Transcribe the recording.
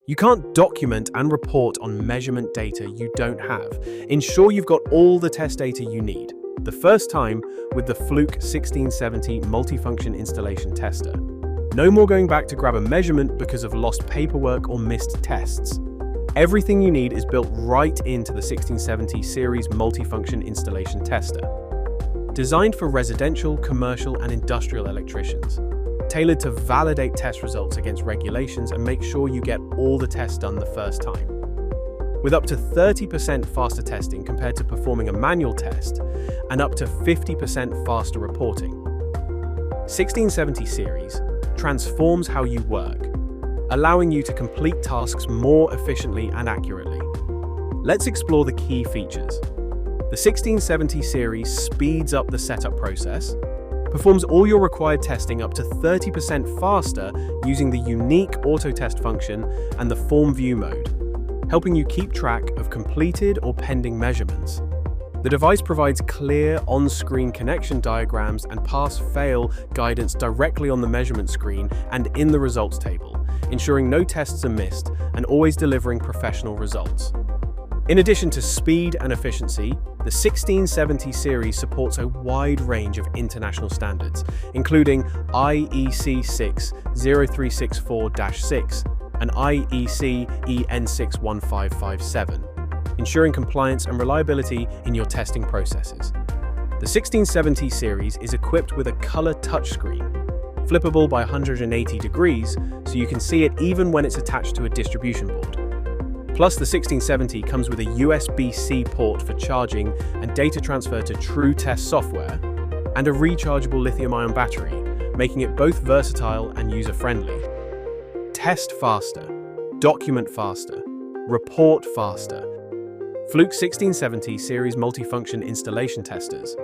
You can't document and report on measurement data you don't have. Ensure you've got all the test data you need. The first time with the Fluke 1670 Multifunction Installation Tester. No more going back to grab a measurement because of lost paperwork or missed tests. Everything you need is built right into the 1670 series Multifunction Installation Tester. Designed for residential, commercial, and industrial electricians. Tailored to validate test results against regulations and make sure you get all the tests done the first time. With up to 30% faster testing compared to performing a manual test, and up to 50% faster reporting. 1670 series transforms how you work, allowing you to complete tasks more efficiently and accurately. Let's explore the key features. The 1670 series speeds up the setup process, performs all your required testing up to 30% faster using the unique auto test function and the form view mode, helping you keep track of completed or pending measurements. The device provides clear on-screen connection diagrams and pass-fail guidance directly on the measurement screen and in the results table, ensuring no tests are missed and always delivering professional results. In addition to speed and efficiency, the 1670 series supports a wide range of international standards, including IEC 60364-6 and IEC EN61557, ensuring compliance and reliability in your testing processes. The 1670 series is equipped with a color touchscreen, flippable by 180 degrees so you can see it even when it's attached to a distribution board. Plus, the 1670 comes with a USB-C port for charging and data transfer to true test software, and a rechargeable lithium-ion battery, making it both versatile and user-friendly. Test faster, document faster, report faster. Fluke 1670 series multifunction installation testers.